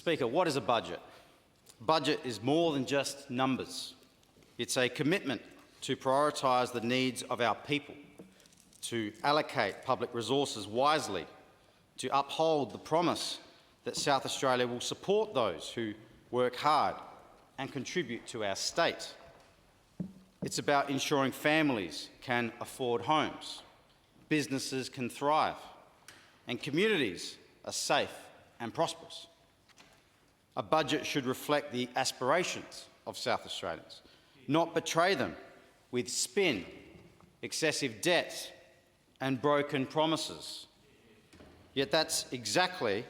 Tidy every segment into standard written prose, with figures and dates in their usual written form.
Speaker, what is a budget? Budget is more than just numbers. It's a commitment to prioritise the needs of our people, to allocate public resources wisely, to uphold the promise that South Australia will support those who work hard and contribute to our state. It's about ensuring families can afford homes, businesses can thrive, and communities are safe and prosperous. A budget should reflect the aspirations of South Australians, not betray them with spin, excessive debt and broken promises. Yet that's exactly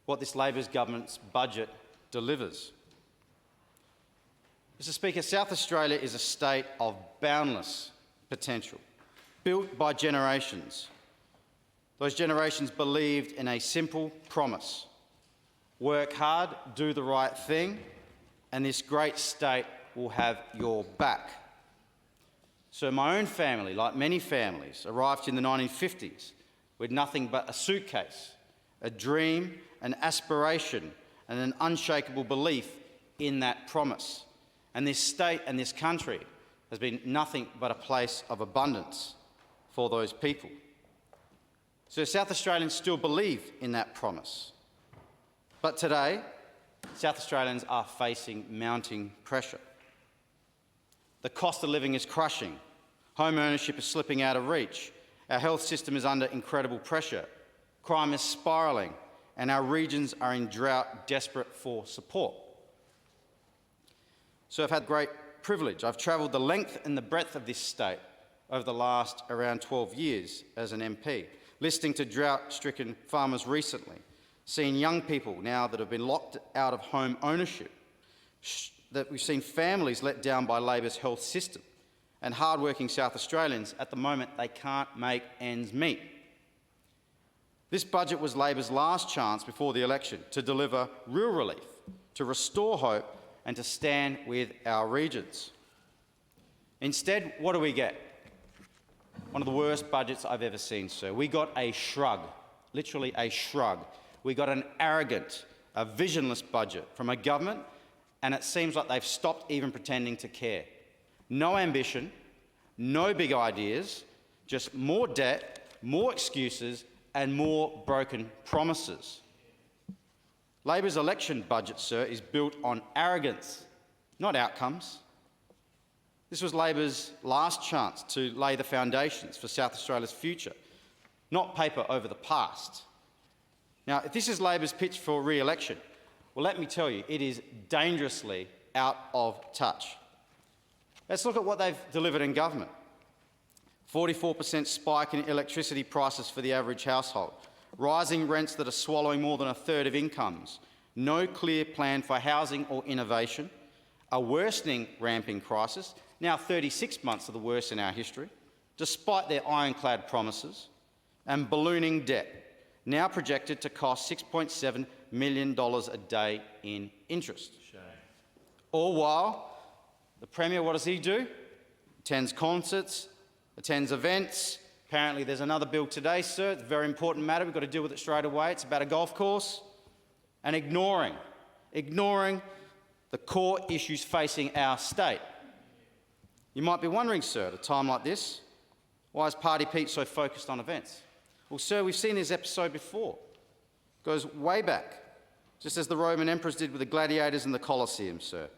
what this Labor's government's budget delivers. Mr. Speaker, South Australia is a state of boundless potential, built by generations. Those generations believed in a simple promise: work hard, do the right thing, and this great state will have your back. So my own family, like many families, arrived in the 1950s with nothing but a suitcase, a dream, an aspiration, and an unshakable belief in that promise. And this state and this country has been nothing but a place of abundance for those people. So South Australians still believe in that promise. But today, South Australians are facing mounting pressure. The cost of living is crushing. Home ownership is slipping out of reach. Our health system is under incredible pressure. Crime is spiralling, and our regions are in drought, desperate for support. So I've had great privilege. I've travelled the length and the breadth of this state over the last around 12 years as an MP, listening to drought-stricken farmers recently, seeing young people now that have been locked out of home ownership, that we've seen families let down by Labor's health system, and hard-working South Australians, at the moment, they can't make ends meet. This budget was Labor's last chance before the election to deliver real relief, to restore hope, and to stand with our regions. Instead, what do we get? One of the worst budgets I've ever seen, sir. We got a shrug, literally a shrug. We got an arrogant, a visionless budget from a government, and it seems like they've stopped even pretending to care. No ambition, no big ideas, just more debt, more excuses, and more broken promises. Labor's election budget, sir, is built on arrogance, not outcomes. This was Labor's last chance to lay the foundations for South Australia's future, not paper over the past. Now, if this is Labor's pitch for re-election, well, let me tell you, it is dangerously out of touch. Let's look at what they've delivered in government. 44% spike in electricity prices for the average household, rising rents that are swallowing more than a third of incomes, no clear plan for housing or innovation, a worsening ramping crisis, now 36 months of the worst in our history, despite their ironclad promises, and ballooning debt, now projected to cost $6.7 million a day in interest. Shame. All while, the Premier, what does he do? Attends concerts, attends events. Apparently there's another bill today, sir. It's a very important matter. We've got to deal with it straight away. It's about a golf course. And ignoring the core issues facing our state. You might be wondering, sir, at a time like this, why is Party Pete so focused on events? Well, sir, we've seen this episode before. It goes way back, just as the Roman emperors did with the gladiators in the Colosseum, sir.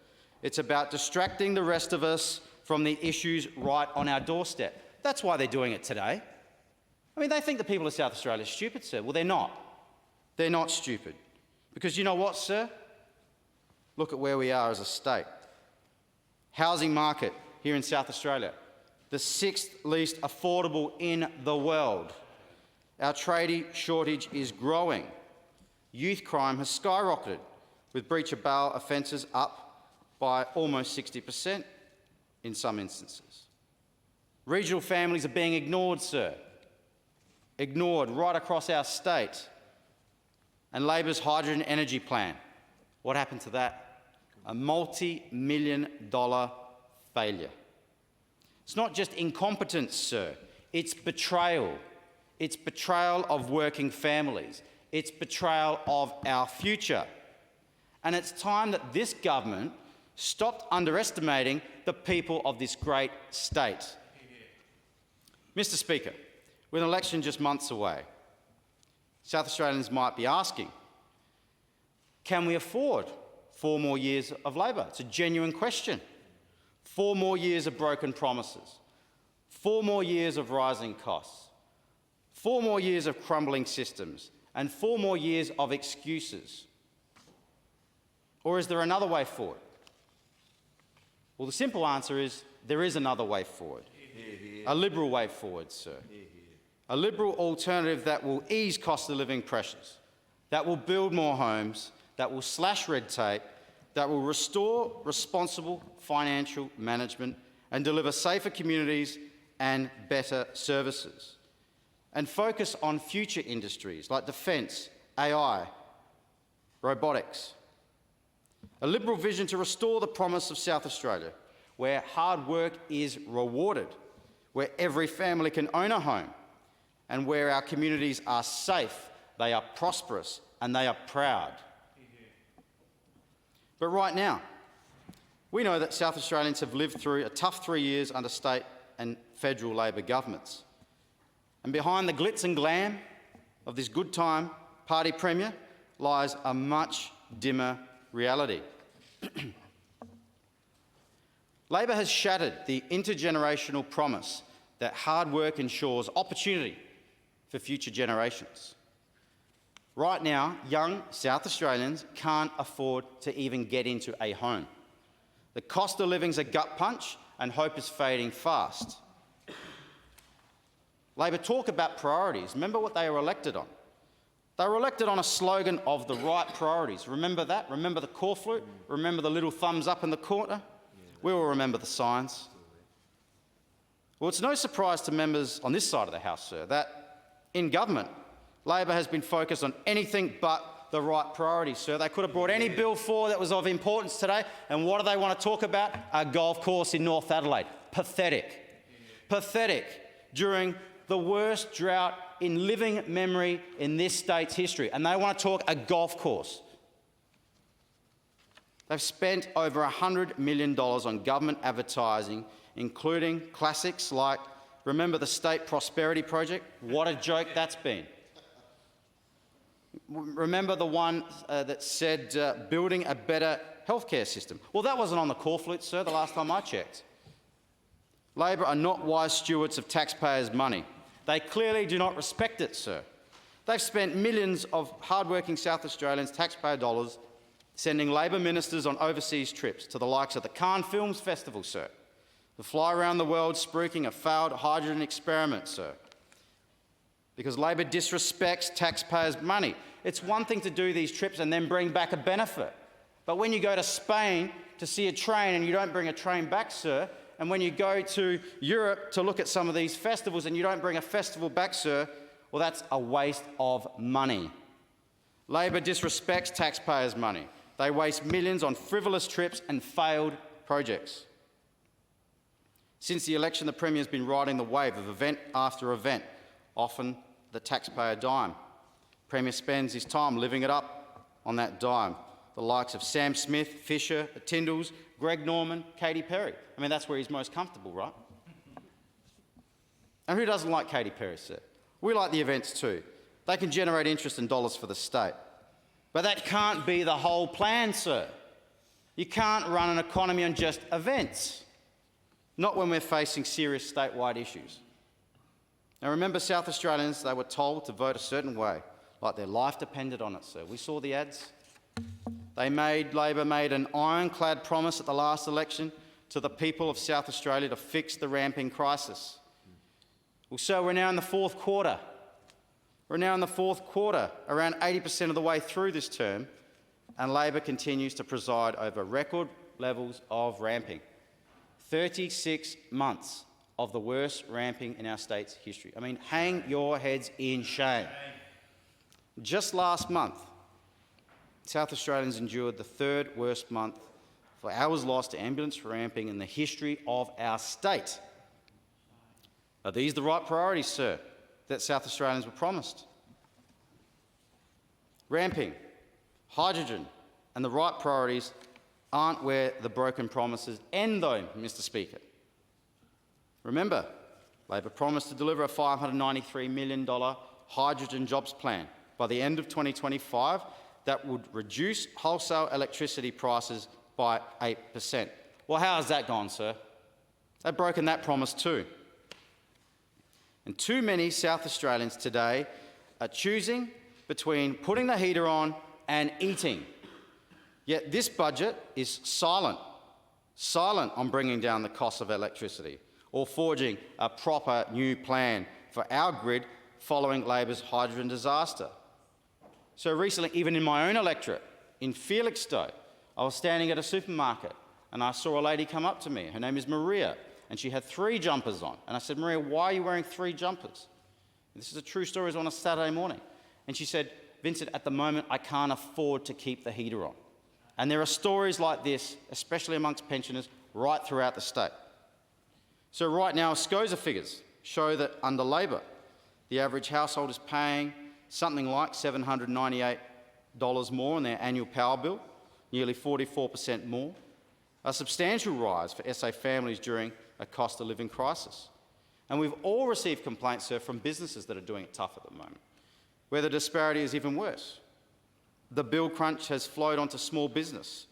It's about distracting the rest of us from the issues right on our doorstep. That's why they're doing it today. I mean, they think the people of South Australia are stupid, sir. Well, they're not. They're not stupid. Because you know what, sir? Look at where we are as a state. Housing market here in South Australia, the 6th least affordable in the world. Our tradie shortage is growing. Youth crime has skyrocketed, with breach of bail offences up by almost 60% in some instances. Regional families are being ignored, sir. Ignored right across our state. And Labor's hydrogen energy plan, what happened to that? A multi-million-dollar failure. It's not just incompetence, sir. It's betrayal. It's betrayal of working families. It's betrayal of our future. And it's time that this government stopped underestimating the people of this great state. Mr. Speaker, with an election just months away, South Australians might be asking, can we afford 4 more years of Labor? It's a genuine question. 4 more years of broken promises, 4 more years of rising costs, 4 more years of crumbling systems, and 4 more years of excuses. Or is there another way forward? Well, the simple answer is there is another way forward. A Liberal way forward, sir. A Liberal alternative that will ease cost of living pressures, that will build more homes, that will slash red tape, that will restore responsible financial management and deliver safer communities and better services, and focus on future industries like defence, AI, robotics. A Liberal vision to restore the promise of South Australia, where hard work is rewarded, where every family can own a home, and where our communities are safe, they are prosperous, and they are proud. But right now, we know that South Australians have lived through a tough 3 years under state and federal Labor governments. And behind the glitz and glam of this good time party premier lies a much dimmer reality. Labor has shattered the intergenerational promise that hard work ensures opportunity for future generations. Right now, young South Australians can't afford to even get into a home. The cost of living's a gut punch and hope is fading fast. Labor talk about priorities. Remember what they were elected on. They were elected on a slogan of the right priorities. Remember that? Remember the core flute? Remember the little thumbs up in the corner? We will remember the signs. Well, it's no surprise to members on this side of the House, sir, that in government, Labor has been focused on anything but the right priorities, sir. They could have brought any bill forward that was of importance today, and what do they want to talk about? A golf course in North Adelaide. Pathetic. Pathetic. During the worst drought in living memory in this state's history, and they want to talk a golf course. They've spent over $100 million on government advertising, including classics like, remember the State Prosperity Project? What a joke that's been. Remember the one that said building a better healthcare system? Well, that wasn't on the core flute, sir, the last time I checked. Labor are not wise stewards of taxpayers' money. They clearly do not respect it, sir. They've spent millions of hard-working South Australians' taxpayer dollars sending Labor ministers on overseas trips to the likes of the Cannes Films Festival, sir, the fly around the world spruiking a failed hydrogen experiment, sir, because Labor disrespects taxpayers' money. It's one thing to do these trips and then bring back a benefit. But when you go to Spain to see a train and you don't bring a train back, sir, and when you go to Europe to look at some of these festivals and you don't bring a festival back, sir, well, that's a waste of money. Labor disrespects taxpayers' money. They waste millions on frivolous trips and failed projects. Since the election, the Premier's been riding the wave of event after event, often the taxpayer dime. Premier spends his time living it up on that dime. The likes of Sam Smith, Fisher, the Tindalls, Greg Norman, Katy Perry. I mean, that's where he's most comfortable, right? And who doesn't like Katy Perry, sir? We like the events too. They can generate interest and dollars for the state. But that can't be the whole plan, sir. You can't run an economy on just events, not when we're facing serious statewide issues. Now remember, South Australians, they were told to vote a certain way, like their life depended on it, sir. We saw the ads. Labor made an ironclad promise at the last election to the people of South Australia to fix the ramping crisis. Well, so we're now in the fourth quarter. We're now in the fourth quarter, around 80% of the way through this term, and Labor continues to preside over record levels of ramping. 36 months of the worst ramping in our state's history. I mean, hang your heads in shame. Just last month, South Australians endured the third worst month for hours lost to ambulance ramping in the history of our state. Are these the right priorities, sir, that South Australians were promised? Ramping, hydrogen, and the right priorities aren't where the broken promises end, though, Mr. Speaker. Remember, Labor promised to deliver a $593 million hydrogen jobs plan by the end of 2025 that would reduce wholesale electricity prices by 8%. Well, how has that gone, sir? They've broken that promise too. And too many South Australians today are choosing between putting the heater on and eating. Yet this budget is silent on bringing down the cost of electricity or forging a proper new plan for our grid following Labor's hydrogen disaster. So recently, even in my own electorate, in Felixstowe, I was standing at a supermarket and I saw a lady come up to me. Her name is Maria, and she had 3 jumpers on. And I said, Maria, why are you wearing 3 jumpers? This is a true story. It was on a Saturday morning. And she said, Vincent, at the moment, I can't afford to keep the heater on. And there are stories like this, especially amongst pensioners, right throughout the state. So right now, SCOSA figures show that under Labor, the average household is paying something like $798 more on their annual power bill, nearly 44% more, a substantial rise for SA families during a cost of living crisis. And we've all received complaints, sir, from businesses that are doing it tough at the moment, where the disparity is even worse. The bill crunch has flowed onto small business,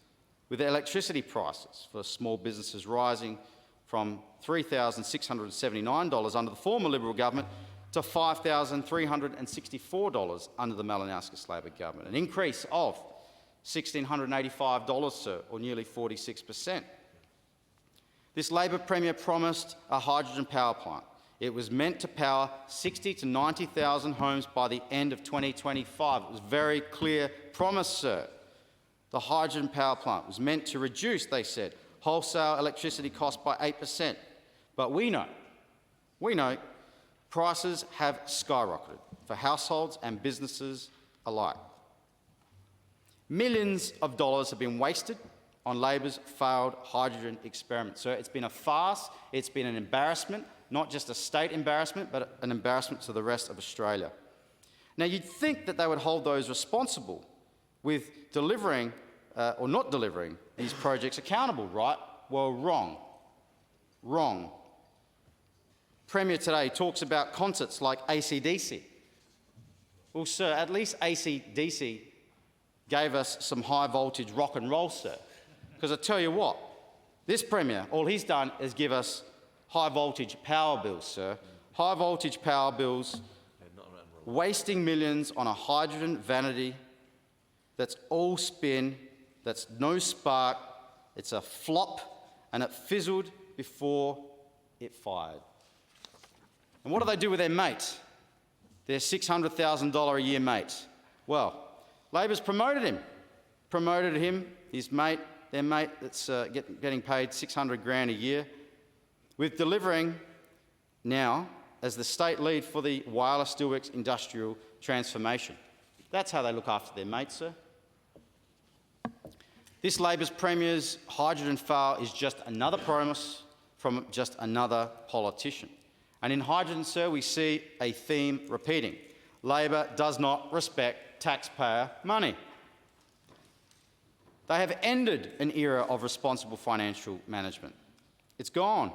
with electricity prices for small businesses rising from $3,679 under the former Liberal government to $5,364 under the Malinowskis Labor government, an increase of $1,685, sir, or nearly 46%. This Labor Premier promised a hydrogen power plant. It was meant to power 60 to 90,000 homes by the end of 2025. It was a very clear promise, sir. The hydrogen power plant was meant to reduce, they said, wholesale electricity costs by 8%. But we know prices have skyrocketed for households and businesses alike. Millions of dollars have been wasted on Labor's failed hydrogen experiment. So it's been a farce, it's been an embarrassment, not just a state embarrassment, but an embarrassment to the rest of Australia. Now, you'd think that they would hold those responsible with delivering or not delivering these projects accountable, right? Well, wrong. Wrong. Premier today talks about concerts like AC/DC. Well, sir, at least AC/DC gave us some high-voltage rock and roll, sir. Because I tell you what, this Premier, all he's done is give us high-voltage power bills, sir. High-voltage power bills, wasting millions on a hydrogen vanity that's all spin, that's no spark, it's a flop, and it fizzled before it fired. And what do they do with their mate? Their $600,000 a year mate. Well, Labor's promoted him, his mate, their mate that's getting paid $600,000 a year, with delivering now as the state lead for the Whyalla Steelworks industrial transformation. That's how they look after their mates, sir. This Labor's Premier's hydrogen fail is just another promise from just another politician. And in hydrogen, sir, we see a theme repeating. Labor does not respect taxpayer money. They have ended an era of responsible financial management. It's gone.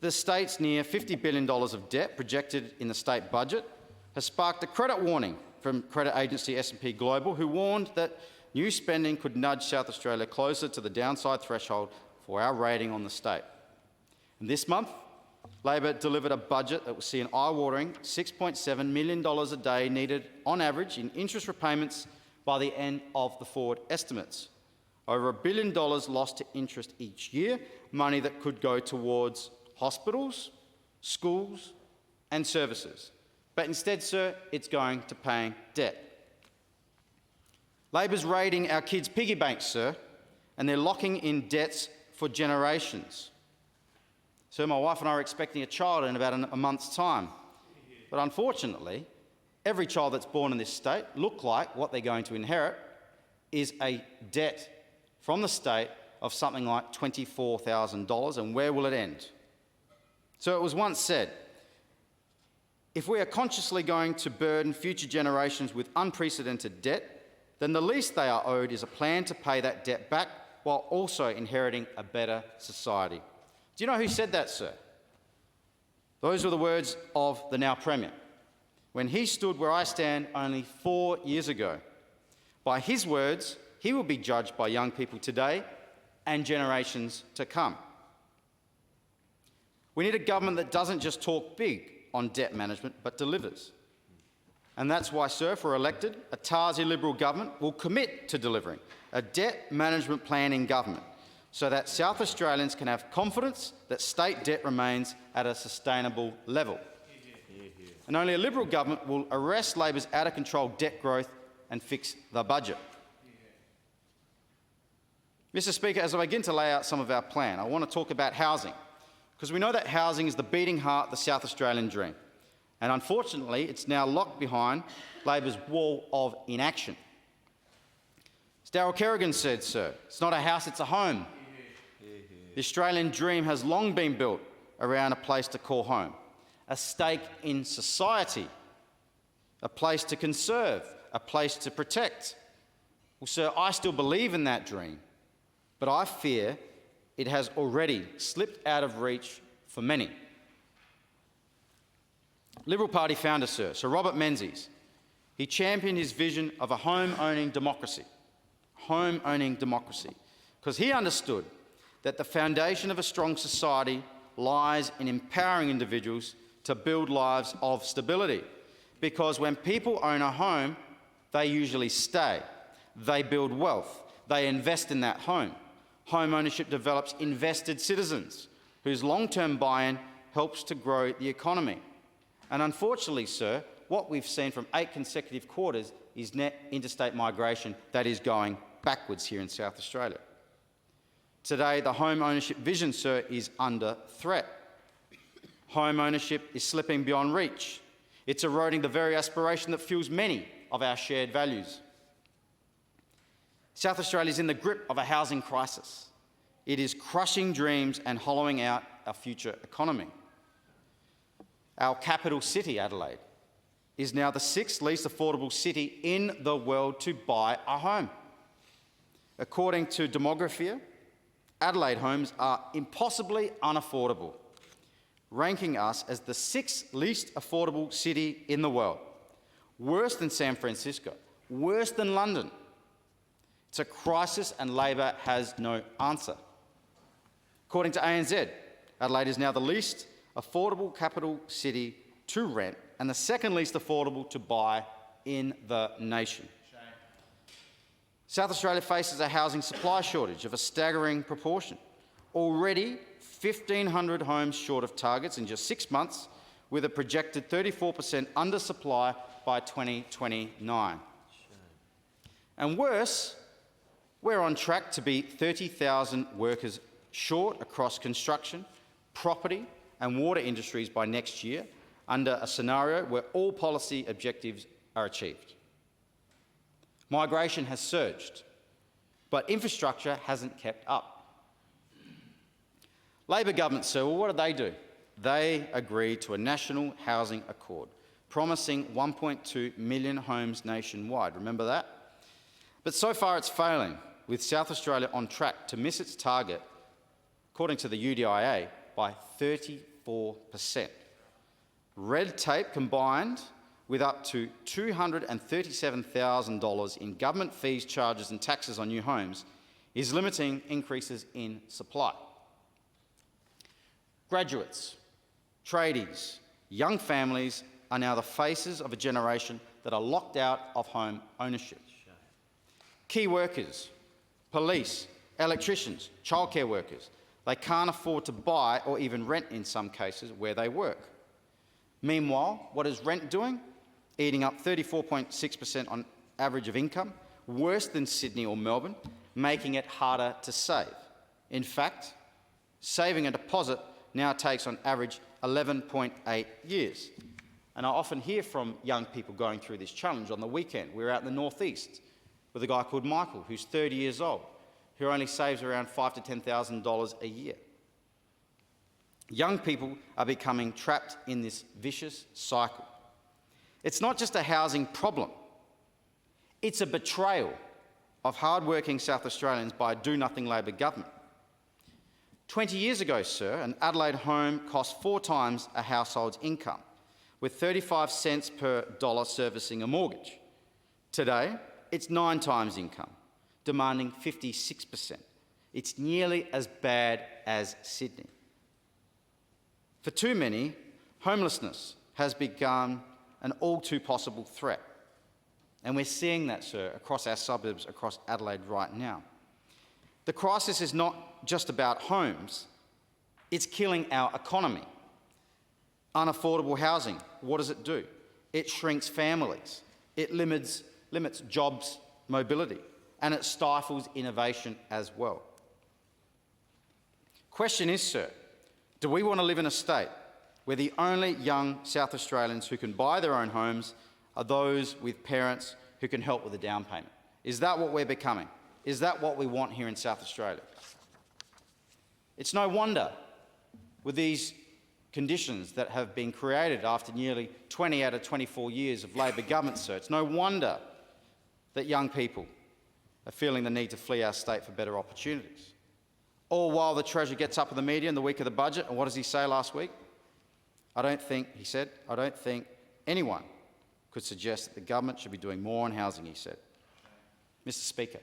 The state's near $50 billion of debt projected in the state budget has sparked a credit warning from credit agency S&P Global, who warned that new spending could nudge South Australia closer to the downside threshold for our rating on the state. And this month, Labor delivered a budget that will see an eye-watering $6.7 million a day needed on average in interest repayments by the end of the forward estimates. Over $1 billion lost to interest each year, money that could go towards hospitals, schools and services. But instead, sir, it's going to paying debt. Labor's raiding our kids' piggy banks, sir, and they're locking in debts for generations. So my wife and I are expecting a child in about a month's time. But unfortunately, every child that's born in this state look like what they're going to inherit is a debt from the state of something like $24,000, and where will it end? So it was once said, if we are consciously going to burden future generations with unprecedented debt, then the least they are owed is a plan to pay that debt back while also inheriting a better society. Do you know who said that, sir? Those were the words of the now Premier, when he stood where I stand only 4 years ago. By his words, he will be judged by young people today and generations to come. We need a government that doesn't just talk big on debt management, but delivers. And that's why, sir, if we're elected, a Tarzia Liberal government will commit to delivering a debt management plan in government so that South Australians can have confidence that state debt remains at a sustainable level. And only a Liberal government will arrest Labor's out-of-control debt growth and fix the budget. Mr. Speaker, as I begin to lay out some of our plan, I want to talk about housing, because we know that housing is the beating heart of the South Australian dream. And unfortunately, it's now locked behind Labor's wall of inaction. As Darryl Kerrigan said, sir, it's not a house, it's a home. The Australian dream has long been built around a place to call home, a stake in society, a place to conserve, a place to protect. Well, sir, I still believe in that dream, but I fear it has already slipped out of reach for many. Liberal Party founder, Sir Robert Menzies, he championed his vision of a home-owning democracy, because he understood that the foundation of a strong society lies in empowering individuals to build lives of stability. Because when people own a home, they usually stay, they build wealth, they invest in that home. Home ownership develops invested citizens whose long-term buy-in helps to grow the economy. And unfortunately, sir, what we've seen from 8 consecutive quarters is net interstate migration that is going backwards here in South Australia. Today, the home ownership vision, sir, is under threat. Home ownership is slipping beyond reach. It's eroding the very aspiration that fuels many of our shared values. South Australia is in the grip of a housing crisis. It is crushing dreams and hollowing out our future economy. Our capital city, Adelaide, is now the 6th least affordable city in the world to buy a home. According to Demographia, Adelaide homes are impossibly unaffordable, ranking us as the 6th least affordable city in the world. Worse than San Francisco, worse than London. It's a crisis and Labor has no answer. According to ANZ, Adelaide is now the least affordable capital city to rent and the 2nd least affordable to buy in the nation. Shame. South Australia faces a housing supply shortage of a staggering proportion. Already 1,500 homes short of targets in just 6 months, with a projected 34% undersupply by 2029. Shame. And worse, we're on track to be 30,000 workers short across construction, property and water industries by next year, under a scenario where all policy objectives are achieved. Migration has surged, but infrastructure hasn't kept up. Labor government, sir, well, what did they do? They agreed to a national housing accord, promising 1.2 million homes nationwide. Remember that? But so far it's failing, with South Australia on track to miss its target, according to the UDIA, by 34%. Red tape combined with up to $237,000 in government fees, charges and taxes on new homes is limiting increases in supply. Graduates, tradies, young families are now the faces of a generation that are locked out of home ownership. Key workers, police, electricians, childcare workers, they can't afford to buy or even rent in some cases where they work. Meanwhile, what is rent doing? Eating up 34.6% on average of income, worse than Sydney or Melbourne, making it harder to save. In fact, saving a deposit now takes on average 11.8 years. And I often hear from young people going through this challenge on the weekend. We were out in the northeast with a guy called Michael, who's 30 years old, who only saves around $5,000 to $10,000 a year. Young people are becoming trapped in this vicious cycle. It's not just a housing problem. It's a betrayal of hard-working South Australians by a do-nothing Labor government. 20 years ago, sir, an Adelaide home cost 4 times a household's income, with 35 cents per dollar servicing a mortgage. Today, it's 9 times income, demanding 56%. It's nearly as bad as Sydney. For too many, homelessness has become an all-too-possible threat. And we're seeing that, sir, across our suburbs, across Adelaide right now. The crisis is not just about homes, it's killing our economy. Unaffordable housing, what does it do? It shrinks families, it limits jobs mobility, and it stifles innovation as well. Question is, sir, do we want to live in a state where the only young South Australians who can buy their own homes are those with parents who can help with the down payment? Is that what we're becoming? Is that what we want here in South Australia? It's no wonder, with these conditions that have been created after nearly 20 out of 24 years of Labor government, sir, it's no wonder that young people are feeling the need to flee our state for better opportunities. All while the Treasurer gets up in the media in the week of the budget, and what does he say last week? He said, I don't think anyone could suggest that the government should be doing more on housing, he said. Mr. Speaker,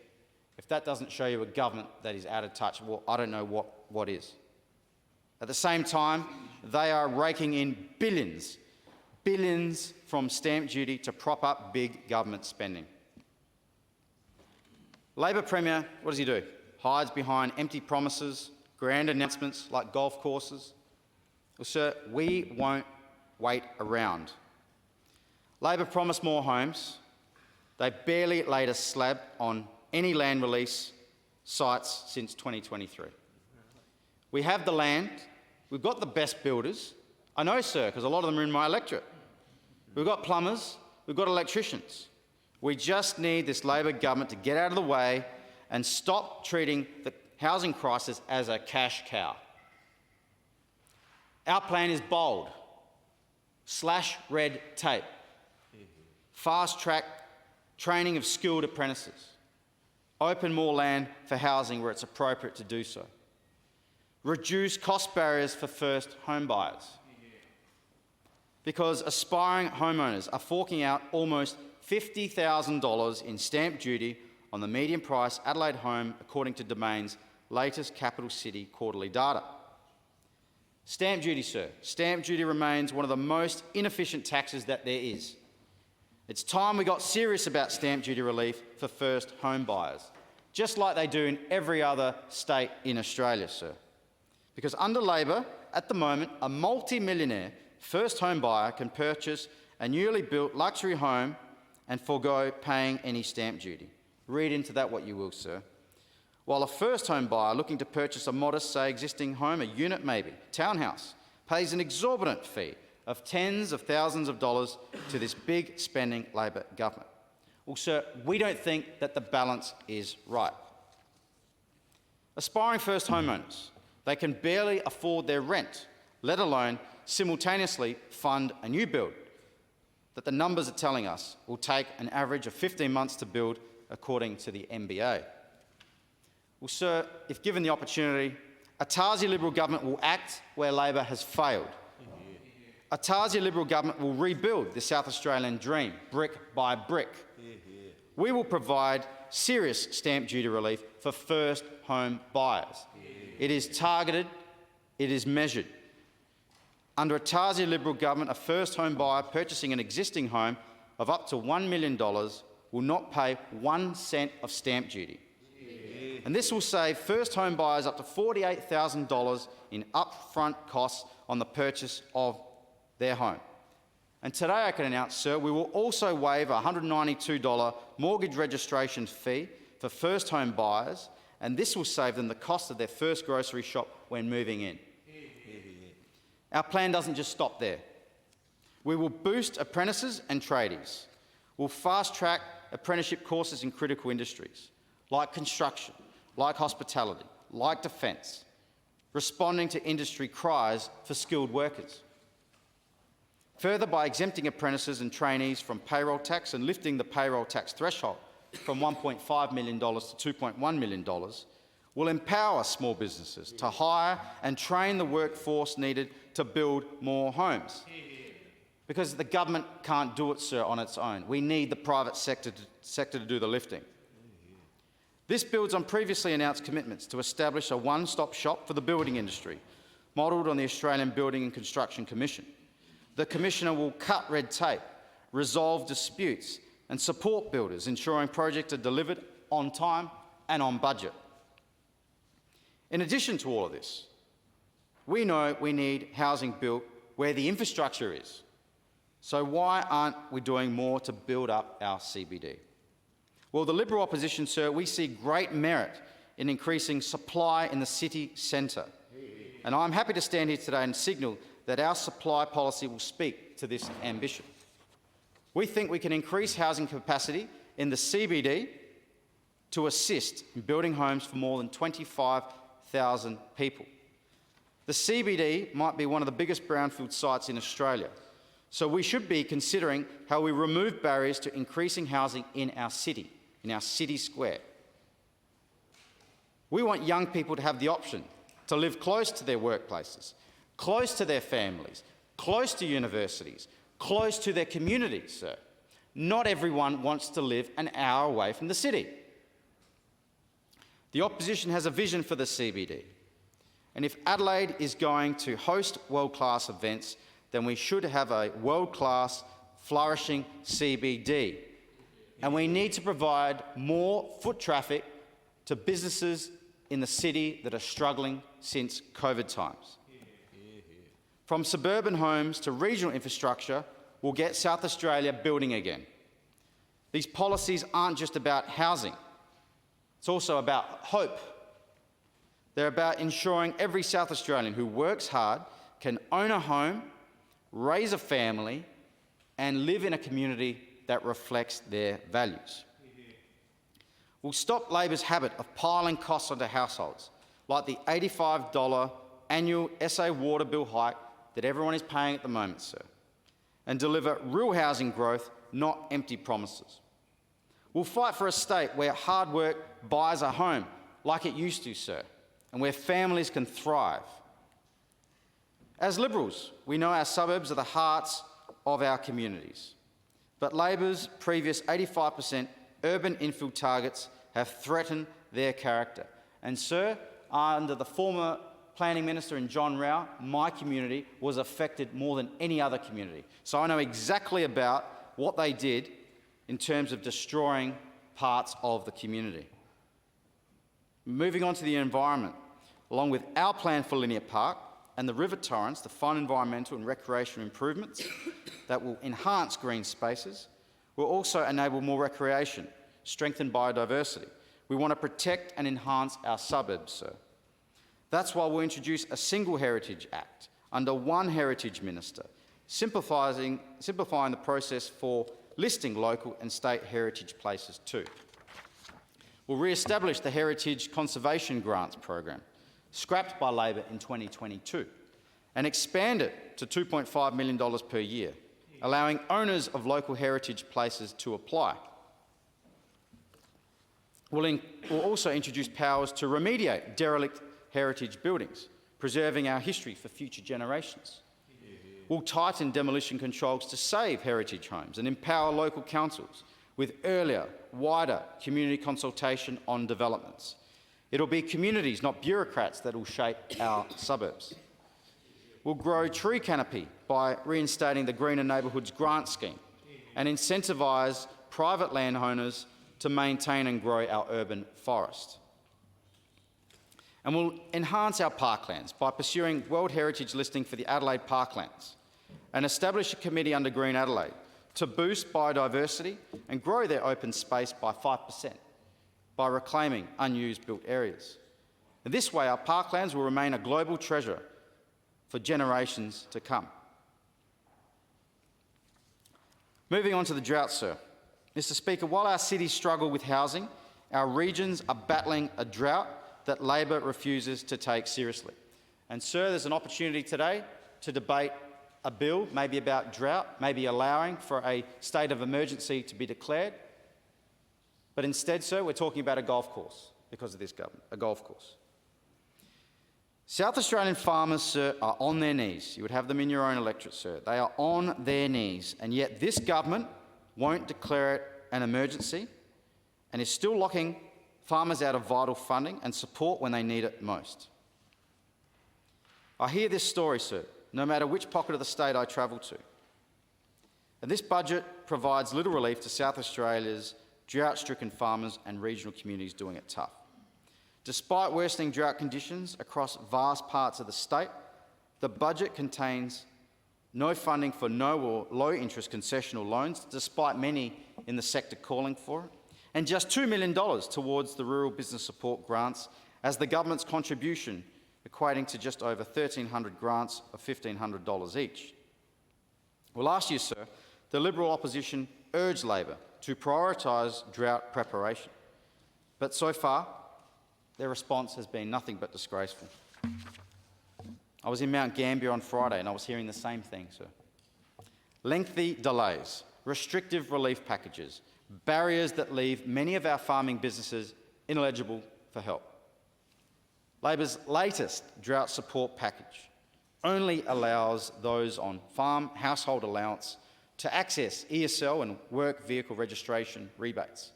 if that doesn't show you a government that is out of touch, well, I don't know what is. At the same time, they are raking in billions from stamp duty to prop up big government spending. Labor Premier, what does he do? Hides behind empty promises, grand announcements like golf courses. Well, sir, we won't wait around. Labor promised more homes. They barely laid a slab on any land release sites since 2023. We have the land. We've got the best builders. I know, sir, because a lot of them are in my electorate. We've got plumbers. We've got electricians. We just need this Labor government to get out of the way and stop treating the housing crisis as a cash cow. Our plan is bold. Slash red tape. Fast-track training of skilled apprentices. Open more land for housing where it's appropriate to do so. Reduce cost barriers for first home buyers. Because aspiring homeowners are forking out almost $50,000 in stamp duty on the median price Adelaide home, according to Domain's latest capital city quarterly data. Stamp duty, sir. Stamp duty remains one of the most inefficient taxes that there is. It's time we got serious about stamp duty relief for first home buyers, just like they do in every other state in Australia, sir. Because under Labor, at the moment, a multi-millionaire first home buyer can purchase a newly built luxury home and forego paying any stamp duty. Read into that what you will, sir. While a first home buyer looking to purchase a modest, say, existing home, a unit maybe, townhouse, pays an exorbitant fee of tens of thousands of dollars to this big spending Labor government. Well, sir, we don't think that the balance is right. Aspiring first homeowners, they can barely afford their rent, let alone simultaneously fund a new build that the numbers are telling us will take an average of 15 months to build, according to the MBA. Well, sir, if given the opportunity, a Tarzia Liberal government will act where Labor has failed. A Tarzia Liberal government will rebuild the South Australian dream, brick by brick. We will provide serious stamp duty relief for first home buyers. It is targeted, it is measured. Under a Tarzia Liberal government, a first home buyer purchasing an existing home of up to $1 million will not pay 1 cent of stamp duty. And this will save first home buyers up to $48,000 in upfront costs on the purchase of their home. And today I can announce, sir, we will also waive a $192 mortgage registration fee for first home buyers, and this will save them the cost of their first grocery shop when moving in. Our plan doesn't just stop there. We will boost apprentices and tradies. We'll fast-track apprenticeship courses in critical industries, like construction, like hospitality, like defence, responding to industry cries for skilled workers. Further, by exempting apprentices and trainees from payroll tax and lifting the payroll tax threshold from $1.5 million to $2.1 million, will empower small businesses to hire and train the workforce needed to build more homes. Because the government can't do it, sir, on its own. We need the private sector to do the lifting. This builds on previously announced commitments to establish a one-stop shop for the building industry, modelled on the Australian Building and Construction Commission. The Commissioner will cut red tape, resolve disputes and support builders, ensuring projects are delivered on time and on budget. In addition to all of this, we know we need housing built where the infrastructure is. So why aren't we doing more to build up our CBD? Well, the Liberal opposition, sir, we see great merit in increasing supply in the city centre. And I'm happy to stand here today and signal that our supply policy will speak to this ambition. We think we can increase housing capacity in the CBD to assist in building homes for more than 25,000 people. The CBD might be one of the biggest brownfield sites in Australia, so we should be considering how we remove barriers to increasing housing in our city square. We want young people to have the option to live close to their workplaces, close to their families, close to universities, close to their communities, sir. Not everyone wants to live an hour away from the city. The opposition has a vision for the CBD, and if Adelaide is going to host world-class events, then we should have a world-class, flourishing CBD. And we need to provide more foot traffic to businesses in the city that are struggling since COVID times. From suburban homes to regional infrastructure, we'll get South Australia building again. These policies aren't just about housing. It's also about hope. They're about ensuring every South Australian who works hard can own a home, raise a family, and live in a community that reflects their values. We'll stop Labor's habit of piling costs onto households, like the $85 annual SA water bill hike that everyone is paying at the moment, sir, and deliver real housing growth, not empty promises. We'll fight for a state where hard work buys a home like it used to, sir, and where families can thrive. As Liberals, we know our suburbs are the hearts of our communities, but Labor's previous 85% urban infill targets have threatened their character. And, sir, under the former Planning Minister in John Rao, my community was affected more than any other community. So I know exactly about what they did in terms of destroying parts of the community. Moving on to the environment, along with our plan for Linear Park and the River Torrens to fund environmental and recreational improvements that will enhance green spaces, will also enable more recreation, strengthen biodiversity. We want to protect and enhance our suburbs, sir. That's why we'll introduce a single Heritage Act under one Heritage Minister, simplifying the process for listing local and state heritage places too. We'll re-establish the Heritage Conservation Grants program, scrapped by Labor in 2022, and expand it to $2.5 million per year, allowing owners of local heritage places to apply. We'll also introduce powers to remediate derelict heritage buildings, preserving our history for future generations. We'll tighten demolition controls to save heritage homes and empower local councils with earlier, wider community consultation on developments. It'll be communities, not bureaucrats, that will shape our suburbs. We'll grow tree canopy by reinstating the Greener Neighbourhoods Grant Scheme and incentivise private landowners to maintain and grow our urban forest. And we'll enhance our parklands by pursuing World Heritage listing for the Adelaide Parklands and establish a committee under Green Adelaide to boost biodiversity and grow their open space by 5% by reclaiming unused built areas. And this way, our parklands will remain a global treasure for generations to come. Moving on to the drought, sir. Mr. Speaker, while our cities struggle with housing, our regions are battling a drought that Labor refuses to take seriously. And, sir, there's an opportunity today to debate a bill, maybe about drought, maybe allowing for a state of emergency to be declared. But instead, sir, we're talking about a golf course because of this government, a golf course. South Australian farmers, sir, are on their knees. You would have them in your own electorate, sir. They are on their knees, and yet this government won't declare it an emergency and is still locking farmers out of vital funding and support when they need it most. I hear this story, sir, no matter which pocket of the state I travel to. And this budget provides little relief to South Australia's drought-stricken farmers and regional communities doing it tough. Despite worsening drought conditions across vast parts of the state, the budget contains no funding for no or low-interest concessional loans, despite many in the sector calling for it, and just $2 million towards the rural business support grants, as the government's contribution equating to just over 1,300 grants of $1,500 each. Well, last year, sir, the Liberal opposition urged Labor to prioritise drought preparation, but so far, their response has been nothing but disgraceful. I was in Mount Gambier on Friday and I was hearing the same thing, sir. Lengthy delays, restrictive relief packages, barriers that leave many of our farming businesses ineligible for help. Labor's latest drought support package only allows those on farm household allowance to access ESL and work vehicle registration rebates,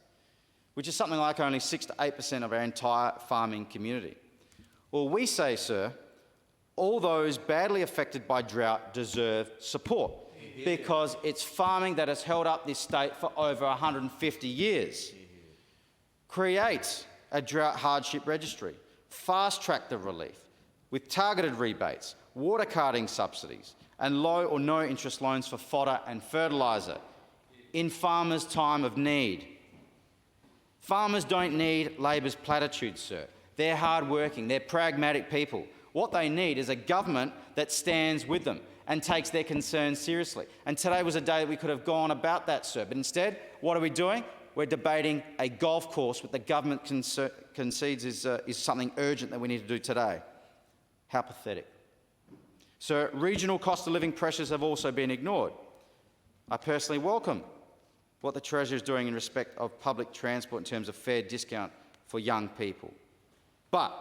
which is something like only 6 to 8% of our entire farming community. Well, we say, sir, all those badly affected by drought deserve support because it's farming that has held up this state for over 150 years. Create a drought hardship registry, fast-track the relief with targeted rebates, water carting subsidies and low or no interest loans for fodder and fertiliser in farmers' time of need. Farmers don't need Labor's platitudes, sir. They're hard-working, they're pragmatic people. What they need is a government that stands with them and takes their concerns seriously. And today was a day that we could have gone about that, sir. But instead, what are we doing? We're debating a golf course which the government concedes is something urgent that we need to do today. How pathetic. Sir, regional cost of living pressures have also been ignored. I personally welcome what the Treasurer is doing in respect of public transport in terms of fair discount for young people. But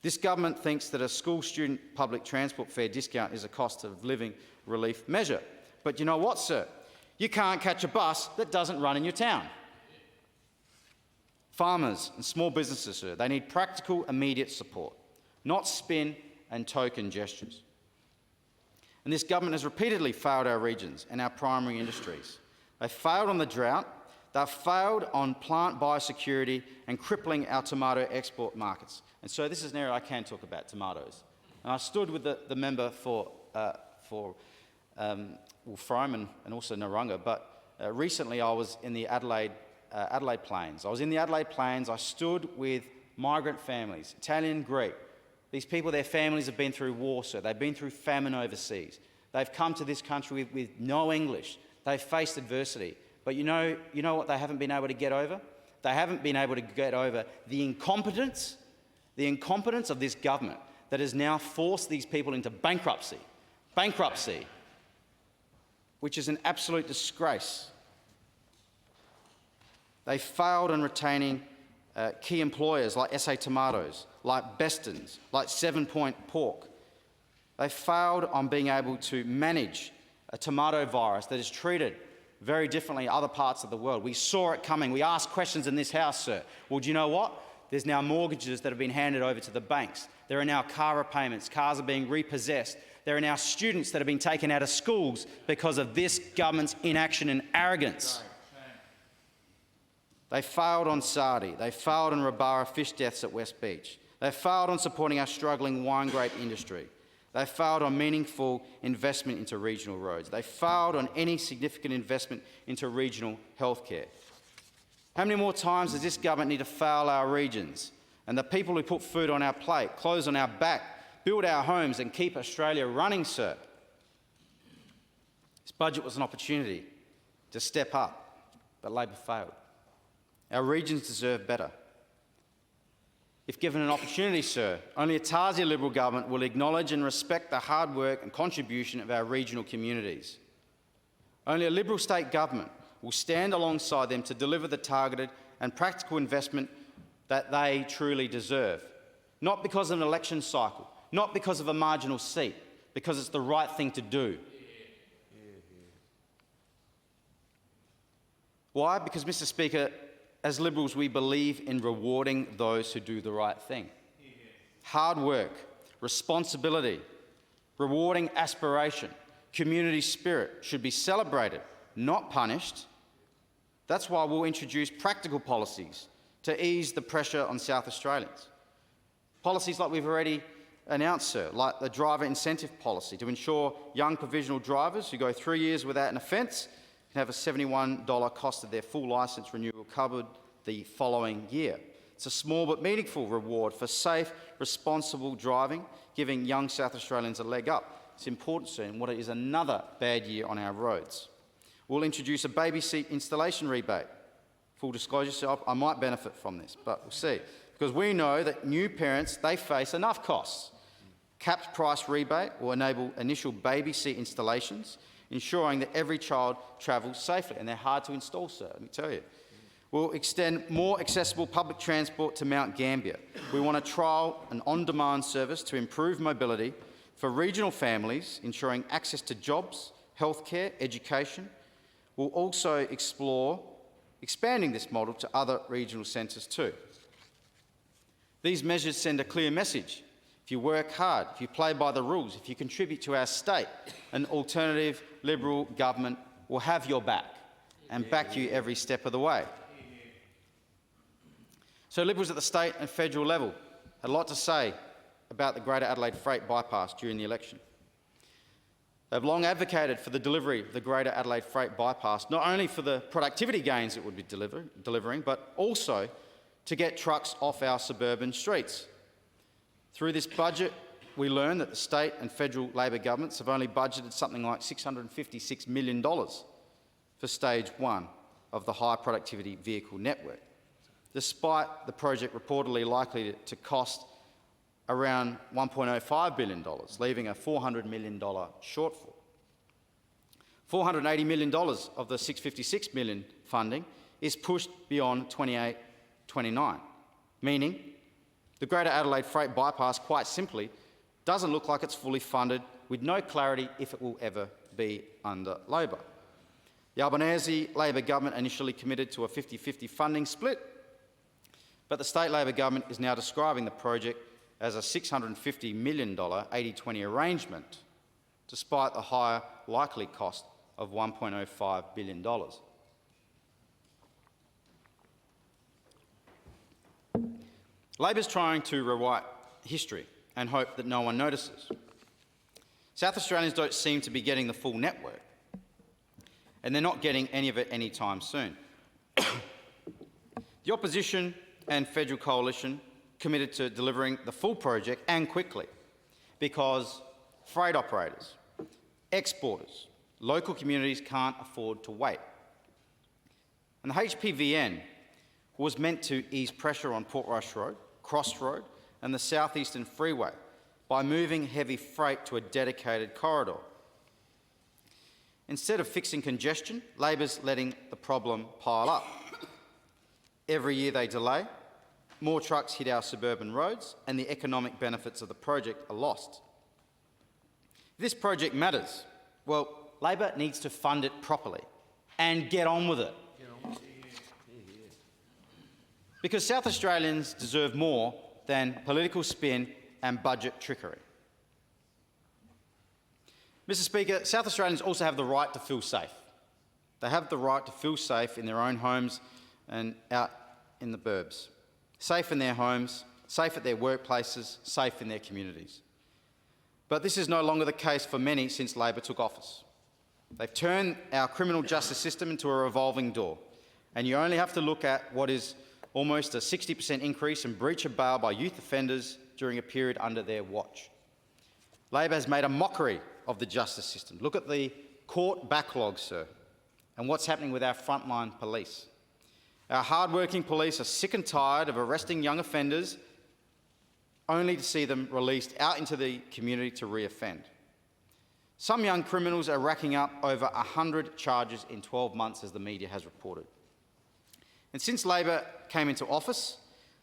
this government thinks that a school student public transport fare discount is a cost of living relief measure. But you know what, sir? You can't catch a bus that doesn't run in your town. Farmers and small businesses, sir, they need practical, immediate support, not spin and token gestures. And this government has repeatedly failed our regions and our primary industries. They failed on the drought, they've failed on plant biosecurity and crippling our tomato export markets. And so this is an area I can talk about, tomatoes. And I stood with the member for Frome and also Narunga, but recently I was in the Adelaide Plains. I was in the Adelaide Plains, I stood with migrant families, Italian, Greek. These people, their families have been through war, sir. They've been through famine overseas. They've come to this country with no English. They've faced adversity. But you know what they haven't been able to get over? They haven't been able to get over the incompetence of this government that has now forced these people into bankruptcy, which is an absolute disgrace. They failed in retaining key employers like SA Tomatoes, like Beston's, like 7 Point Pork. They failed on being able to manage a tomato virus that is treated very differently in other parts of the world. We saw it coming. We asked questions in this house, sir. Well, do you know what? There's now mortgages that have been handed over to the banks. There are now car repayments. Cars are being repossessed. There are now students that have been taken out of schools because of this government's inaction and arrogance. They failed on Sardi. They failed on Rabara fish deaths at West Beach. They failed on supporting our struggling wine grape industry. They failed on meaningful investment into regional roads. They failed on any significant investment into regional healthcare. How many more times does this government need to fail our regions and the people who put food on our plate, clothes on our back, build our homes and keep Australia running, sir? This budget was an opportunity to step up, but Labor failed. Our regions deserve better. If given an opportunity, sir, only a Tarzia Liberal government will acknowledge and respect the hard work and contribution of our regional communities. Only a Liberal state government will stand alongside them to deliver the targeted and practical investment that they truly deserve. Not because of an election cycle, not because of a marginal seat, because it's the right thing to do. Why? Because, Mr. Speaker, as Liberals, we believe in rewarding those who do the right thing. Hard work, responsibility, rewarding aspiration, community spirit should be celebrated, not punished. That's why we'll introduce practical policies to ease the pressure on South Australians. Policies like we've already announced, sir, like the driver incentive policy to ensure young provisional drivers who go 3 years without an offence can have a $71 cost of their full licence renewal covered the following year. It's a small but meaningful reward for safe, responsible driving, giving young South Australians a leg up. It's important, sir, in what is another bad year on our roads. We'll introduce a baby seat installation rebate. Full disclosure, sir, I might benefit from this, but we'll see. Because we know that new parents, they face enough costs. Capped price rebate will enable initial baby seat installations, ensuring that every child travels safely. And they're hard to install, sir, let me tell you. We'll extend more accessible public transport to Mount Gambier. We want to trial an on-demand service to improve mobility for regional families, ensuring access to jobs, healthcare, education. We'll also explore expanding this model to other regional centres too. These measures send a clear message. If you work hard, if you play by the rules, if you contribute to our state, an alternative Liberal government will have your back and back you every step of the way. So Liberals at the state and federal level had a lot to say about the Greater Adelaide Freight Bypass during the election. They've long advocated for the delivery of the Greater Adelaide Freight Bypass, not only for the productivity gains it would be delivering, but also to get trucks off our suburban streets. Through this budget, we learn that the state and federal Labor governments have only budgeted something like $656 million for stage 1 of the high productivity vehicle network, despite the project reportedly likely to cost around $1.05 billion, leaving a $400 million shortfall. $480 million of the $656 million funding is pushed beyond 28-29, meaning the Greater Adelaide Freight Bypass, quite simply, doesn't look like it's fully funded, with no clarity if it will ever be under Labor. The Albanese Labor government initially committed to a 50-50 funding split, but the state Labor government is now describing the project as a $650 million 80-20 arrangement, despite the higher likely cost of $1.05 billion. Labor's trying to rewrite history and hope that no one notices. South Australians don't seem to be getting the full network, and they're not getting any of it anytime soon. The opposition and federal coalition committed to delivering the full project and quickly because freight operators, exporters, local communities can't afford to wait. And the HPVN was meant to ease pressure on Portrush Road, Cross Road and the Southeastern Freeway by moving heavy freight to a dedicated corridor. Instead of fixing congestion, Labor's letting the problem pile up. Every year they delay, more trucks hit our suburban roads and the economic benefits of the project are lost. If this project matters, well, Labor needs to fund it properly and get on with it. Because South Australians deserve more than political spin and budget trickery. Mr. Speaker, South Australians also have the right to feel safe. They have the right to feel safe in their own homes and out in the burbs. Safe in their homes, safe at their workplaces, safe in their communities. But this is no longer the case for many since Labor took office. They've turned our criminal justice system into a revolving door, and you only have to look at what is almost a 60% increase in breach of bail by youth offenders during a period under their watch. Labor has made a mockery of the justice system. Look at the court backlog, sir, and what's happening with our frontline police. Our hard-working police are sick and tired of arresting young offenders only to see them released out into the community to re-offend. Some young criminals are racking up over 100 charges in 12 months, as the media has reported. And since Labor came into office,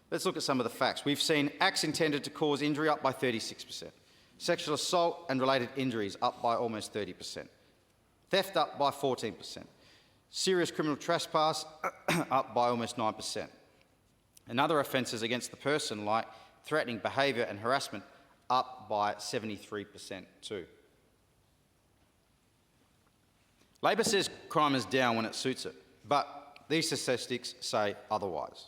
let's look at some of the facts. We've seen acts intended to cause injury up by 36%, sexual assault and related injuries up by almost 30%, theft up by 14%, serious criminal trespass up by almost 9%, and other offences against the person like threatening behaviour and harassment up by 73% too. Labor says crime is down when it suits it, but these statistics say otherwise.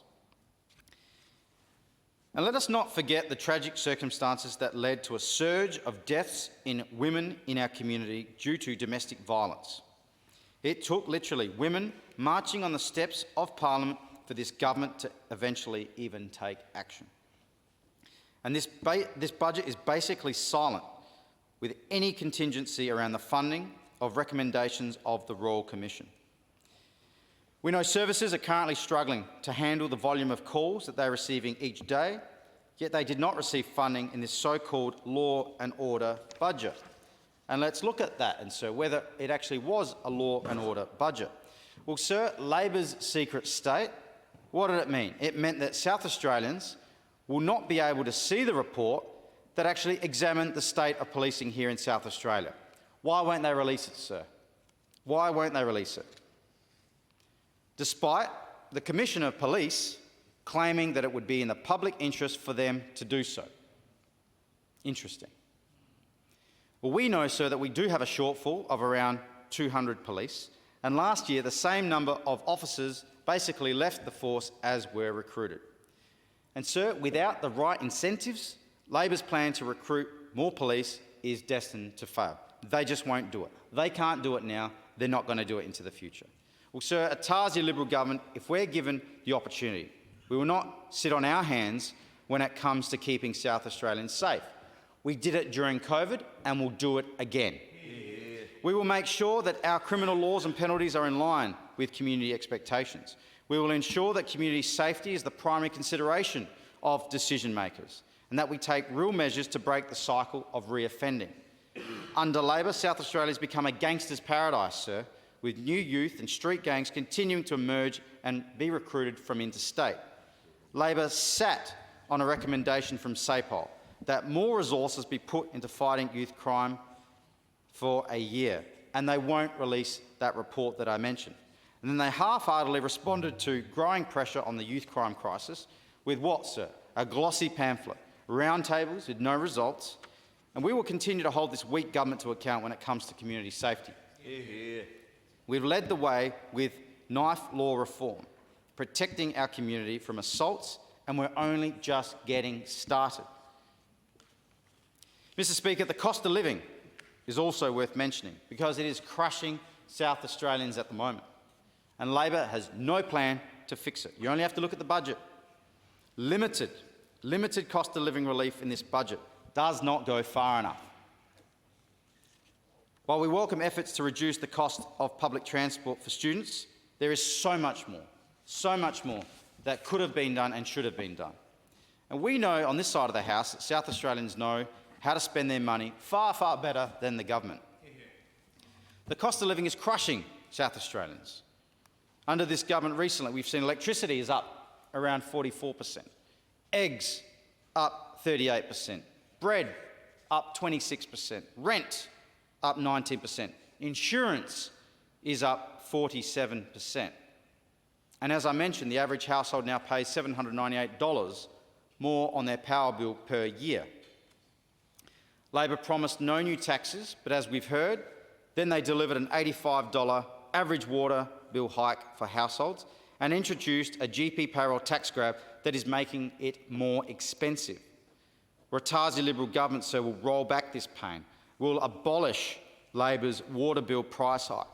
And let us not forget the tragic circumstances that led to a surge of deaths in women in our community due to domestic violence. It took literally women marching on the steps of Parliament for this government to eventually even take action. And this budget is basically silent with any contingency around the funding of recommendations of the Royal Commission. We know services are currently struggling to handle the volume of calls that they're receiving each day, yet they did not receive funding in this so-called law and order budget. And let's look at that, and sir, whether it actually was a law and order budget. Well, sir, Labor's secret state, what did it mean? It meant that South Australians will not be able to see the report that actually examined the state of policing here in South Australia. Why won't they release it, sir? Why won't they release it? Despite the Commissioner of Police claiming that it would be in the public interest for them to do so. Interesting. Well, we know, sir, that we do have a shortfall of around 200 police, and last year the same number of officers basically left the force as were recruited. And, sir, without the right incentives, Labor's plan to recruit more police is destined to fail. They just won't do it. They can't do it now. They're not going to do it into the future. Well, sir, a Tarzia Liberal government, if we're given the opportunity, we will not sit on our hands when it comes to keeping South Australians safe. We did it during COVID and we'll do it again. Yeah. We will make sure that our criminal laws and penalties are in line with community expectations. We will ensure that community safety is the primary consideration of decision makers and that we take real measures to break the cycle of reoffending. Under Labor, South Australia has become a gangster's paradise, sir, with new youth and street gangs continuing to emerge and be recruited from interstate. Labor sat on a recommendation from SAPOL that more resources be put into fighting youth crime for a year, and they won't release that report that I mentioned. And then they half-heartedly responded to growing pressure on the youth crime crisis with what, sir? A glossy pamphlet, roundtables with no results, and we will continue to hold this weak government to account when it comes to community safety. Yeah. We've led the way with knife law reform, protecting our community from assaults, and we're only just getting started. Mr. Speaker, the cost of living is also worth mentioning because it is crushing South Australians at the moment, and Labor has no plan to fix it. You only have to look at the budget. Limited cost of living relief in this budget does not go far enough. While we welcome efforts to reduce the cost of public transport for students, there is so much more that could have been done and should have been done. And we know on this side of the House that South Australians know how to spend their money far, far better than the government. The cost of living is crushing South Australians. Under this government recently, we've seen electricity is up around 44%, eggs up 38%, bread up 26%, rent up 19%, insurance is up 47%. And as I mentioned, the average household now pays $798 more on their power bill per year. Labor promised no new taxes, but as we've heard, then they delivered an $85 average water bill hike for households and introduced a GP payroll tax grab that is making it more expensive. A Tarzia Liberal government, sir, will roll back this pain. We'll abolish Labor's water bill price hike.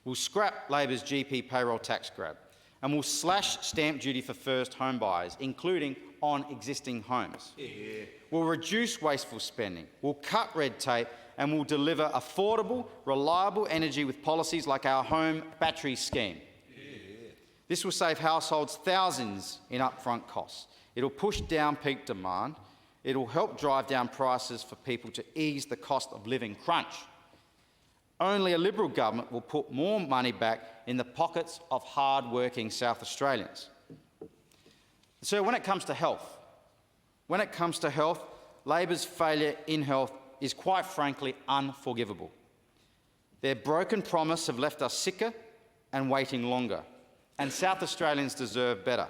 We'll scrap Labor's GP payroll tax grab, and we'll slash stamp duty for first home buyers, including on existing homes. Yeah. We'll reduce wasteful spending, we'll cut red tape, and we'll deliver affordable, reliable energy with policies like our home battery scheme. Yeah. This will save households thousands in upfront costs. It'll push down peak demand, It'll help drive down prices for people to ease the cost of living crunch. Only a Liberal government will put more money back in the pockets of hard-working South Australians. So when it comes to health, Labor's failure in health is quite frankly unforgivable. Their broken promise have left us sicker and waiting longer, and South Australians deserve better.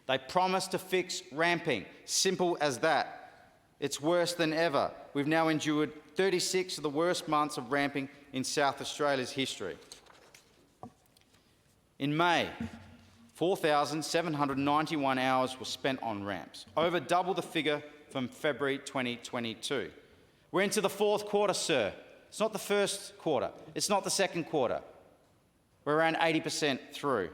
They promised to fix ramping, simple as that. It's worse than ever. We've now endured 36 of the worst months of ramping in South Australia's history. In May, 4,791 hours were spent on ramps, over double the figure from February 2022. We're into the fourth quarter, sir. It's not the first quarter. It's not the second quarter. We're around 80% through.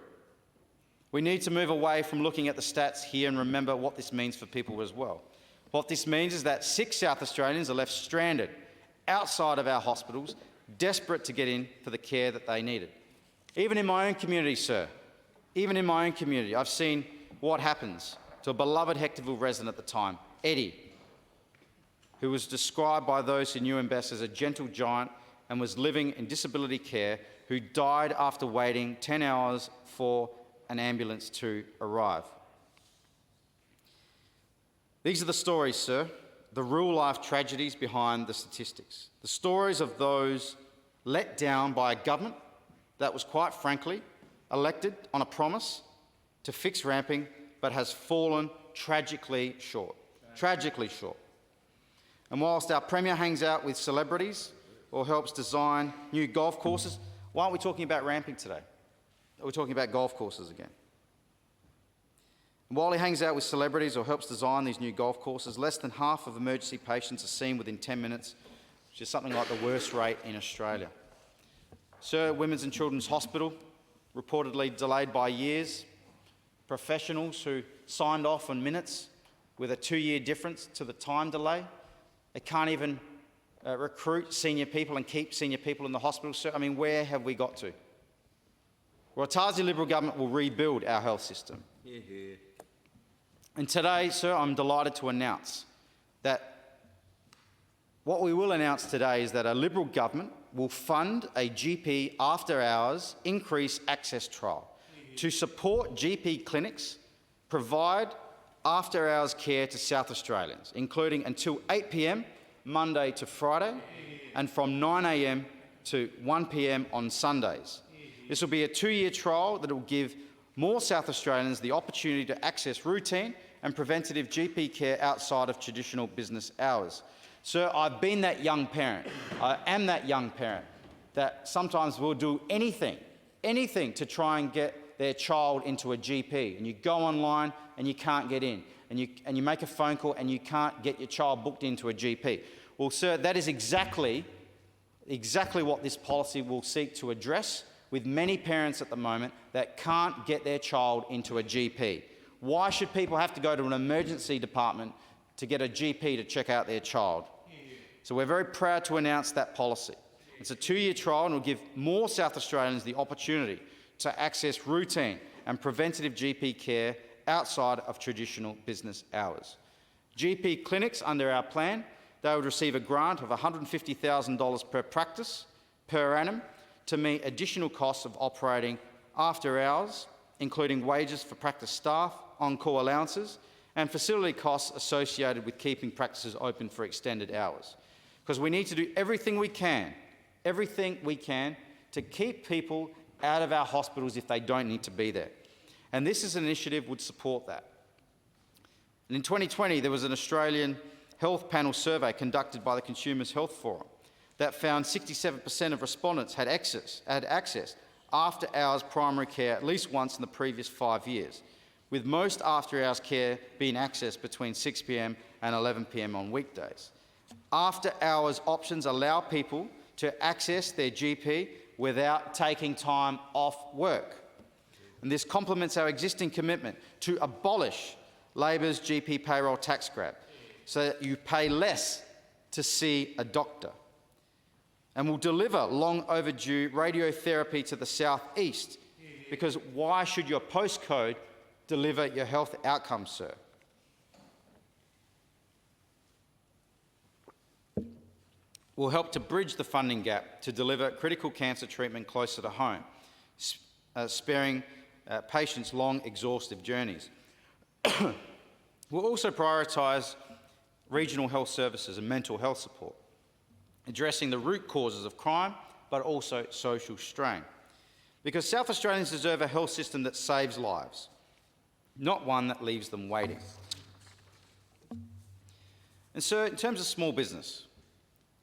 We need to move away from looking at the stats here and remember what this means for people as well. What this means is that 6 South Australians are left stranded outside of our hospitals, desperate to get in for the care that they needed. Even in my own community, sir, even in my own community, I've seen what happens to a beloved Hectorville resident at the time, Eddie, who was described by those who knew him best as a gentle giant and was living in disability care, who died after waiting 10 hours for an ambulance to arrive. These are the stories, sir, the real-life tragedies behind the statistics. The stories of those let down by a government that was, quite frankly, elected on a promise to fix ramping, but has fallen tragically short. Tragically short. And whilst our Premier hangs out with celebrities or helps design new golf courses, why aren't we talking about ramping today? We're talking about golf courses again. And while he hangs out with celebrities or helps design these new golf courses, less than half of emergency patients are seen within 10 minutes, which is something like the worst rate in Australia. Sir, Women's and Children's Hospital, reportedly delayed by years. Professionals who signed off on minutes with a 2-year difference to the time delay. They can't even recruit senior people and keep senior people in the hospital. Sir, I mean, where have we got to? Well, a Tarzia Liberal government will rebuild our health system. Hear, hear. And today, sir, I'm delighted to announce that what we will announce today is that a Liberal government will fund a GP after-hours increased access trial to support GP clinics provide after-hours care to South Australians, including until 8 p.m, Monday to Friday, and from 9 a.m. to 1 p.m. on Sundays. This will be a 2-year trial that will give more South Australians the opportunity to access routine and preventative GP care outside of traditional business hours. Sir, I've been that young parent. I am that young parent that sometimes will do anything to try and get their child into a GP. And you go online and you can't get in. And you make a phone call and you can't get your child booked into a GP. Well, sir, that is exactly what this policy will seek to address with many parents at the moment that can't get their child into a GP. Why should people have to go to an emergency department to get a GP to check out their child? So we're very proud to announce that policy. It's a 2-year trial and will give more South Australians the opportunity to access routine and preventative GP care outside of traditional business hours. GP clinics under our plan, they would receive a grant of $150,000 per practice per annum to meet additional costs of operating after hours, including wages for practice staff, on-call allowances, and facility costs associated with keeping practices open for extended hours. Because we need to do everything we can to keep people out of our hospitals if they don't need to be there. And this is an initiative would support that. And in 2020, there was an Australian Health Panel survey conducted by the Consumers Health Forum that found 67% of respondents had access after-hours primary care at least once in the previous 5 years, with most after-hours care being accessed between 6 p.m. and 11 p.m. on weekdays. After-hours options allow people to access their GP without taking time off work. And this complements our existing commitment to abolish Labor's GP payroll tax grab so that you pay less to see a doctor. And will deliver long overdue radiotherapy to the southeast, because why should your postcode deliver your health outcomes, sir? will help to bridge the funding gap to deliver critical cancer treatment closer to home, sparing patients long, exhaustive journeys. We'll also prioritise regional health services and mental health support, addressing the root causes of crime, but also social strain. Because South Australians deserve a health system that saves lives, not one that leaves them waiting. And so, in terms of small business,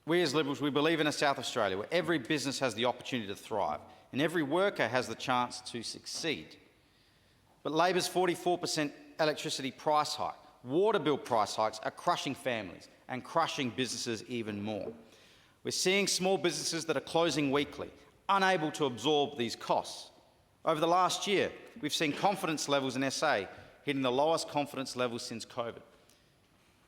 we as Liberals, we believe in a South Australia where every business has the opportunity to thrive and every worker has the chance to succeed. But Labor's 44% electricity price hike, water bill price hikes are crushing families and crushing businesses even more. We're seeing small businesses that are closing weekly, unable to absorb these costs. Over the last year, we've seen confidence levels in SA hitting the lowest confidence levels since COVID.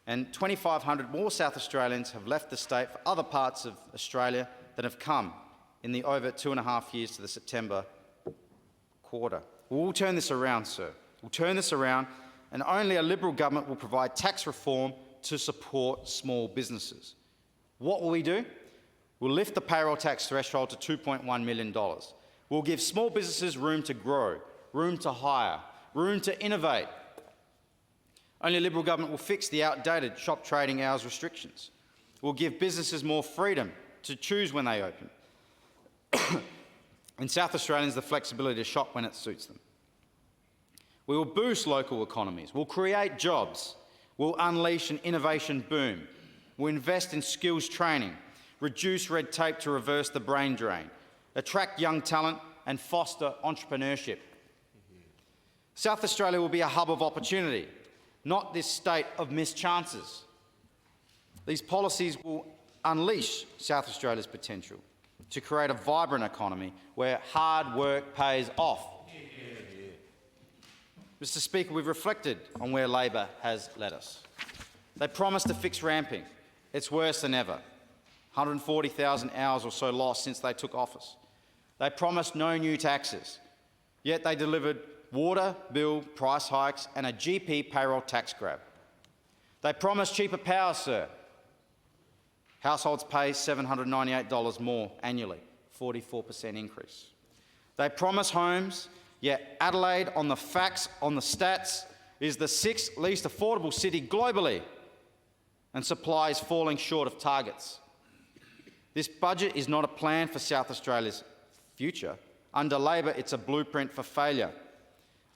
And 2,500 more South Australians have left the state for other parts of Australia than have come in the over 2.5 years to the September quarter. We'll turn this around, sir. We'll turn this around, and only a Liberal government will provide tax reform to support small businesses. What will we do? We'll lift the payroll tax threshold to $2.1 million. We'll give small businesses room to grow, room to hire, room to innovate. Only a Liberal government will fix the outdated shop trading hours restrictions. We'll give businesses more freedom to choose when they open. And South Australians the flexibility to shop when it suits them. We will boost local economies. We'll create jobs. We'll unleash an innovation boom. We'll invest in skills training, reduce red tape to reverse the brain drain, attract young talent and foster entrepreneurship. South Australia will be a hub of opportunity, not this state of missed chances. These policies will unleash South Australia's potential to create a vibrant economy where hard work pays off. Mr. Speaker, we've reflected on where Labor has led us. They promised to fix ramping. It's worse than ever. 140,000 hours or so lost since they took office. They promised no new taxes, yet they delivered water bill price hikes and a GP payroll tax grab. They promised cheaper power, sir. Households pay $798 more annually, 44% increase. They promise homes, yet Adelaide, on the facts, on the stats, is the 6th least affordable city globally, and supply is falling short of targets. This budget is not a plan for South Australia's future. Under Labor, it's a blueprint for failure.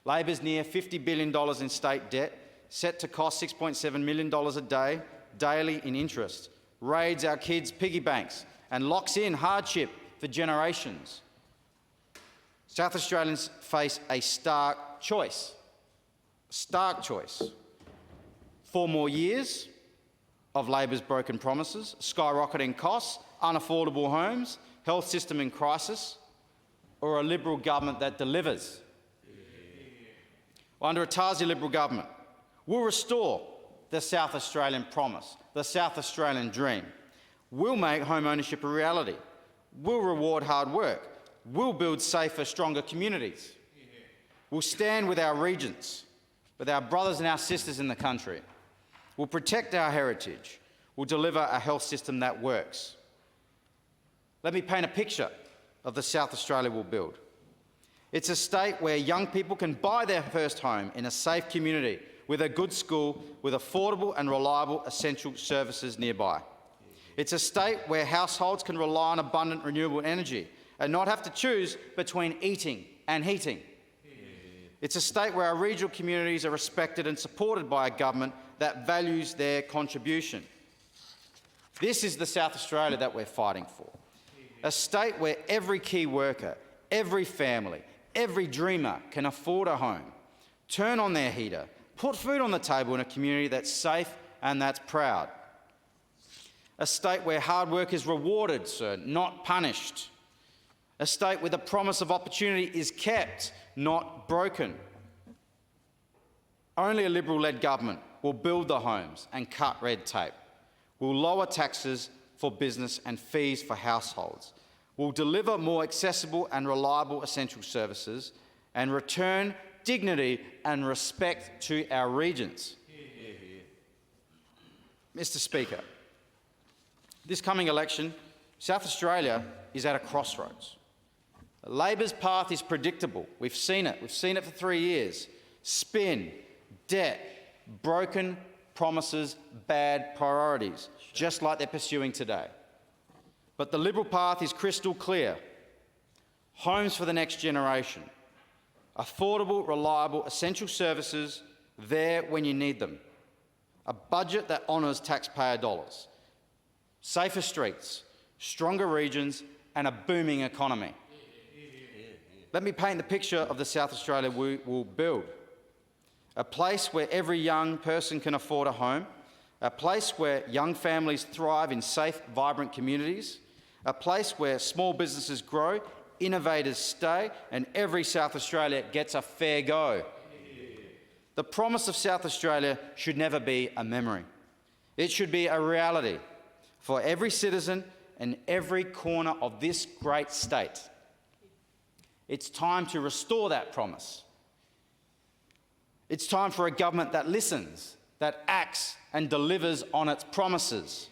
Labor's near $50 billion in state debt, set to cost $6.7 million a day, daily in interest, raids our kids' piggy banks and locks in hardship for generations. South Australians face a stark choice. 4 more years of Labor's broken promises, skyrocketing costs, unaffordable homes, health system in crisis, or a Liberal government that delivers. Under a Tarzia Liberal government, we'll restore the South Australian promise, the South Australian dream. We'll make home ownership a reality. We'll reward hard work. We'll build safer, stronger communities. We'll stand with our regions, with our brothers and our sisters in the country. We'll protect our heritage. We'll deliver a health system that works. Let me paint a picture of the South Australia we'll build. It's a state where young people can buy their first home in a safe community with a good school, with affordable and reliable essential services nearby. It's a state where households can rely on abundant renewable energy and not have to choose between eating and heating. It's a state where our regional communities are respected and supported by a government that values their contribution. This is the South Australia that we're fighting for. A state where every key worker, every family, every dreamer can afford a home, turn on their heater, put food on the table in a community that's safe and that's proud. A state where hard work is rewarded, sir, not punished. A state where the promise of opportunity is kept, not broken. Only a Liberal-led government will build the homes and cut red tape. We'll lower taxes for business and fees for households. We'll deliver more accessible and reliable essential services and return dignity and respect to our regions. Mr. Speaker, This coming election, South Australia is at a crossroads. Labor's path is predictable. We've seen it. We've seen it for 3 years. Spin, debt, broken promises, bad priorities, just like they're pursuing today. But the Liberal path is crystal clear. Homes for the next generation. Affordable, reliable, essential services there when you need them. A budget that honours taxpayer dollars. Safer streets, stronger regions, and a booming economy. Let me paint the picture of the South Australia we will build. A place where every young person can afford a home. A place where young families thrive in safe, vibrant communities. A place where small businesses grow, innovators stay, and every South Australia gets a fair go. The promise of South Australia should never be a memory. It should be a reality for every citizen in every corner of this great state. It's time to restore that promise. It's time for a government that listens, that acts and delivers on its promises.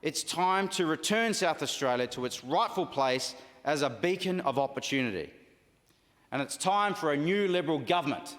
It's time to return South Australia to its rightful place as a beacon of opportunity. And it's time for a new Liberal government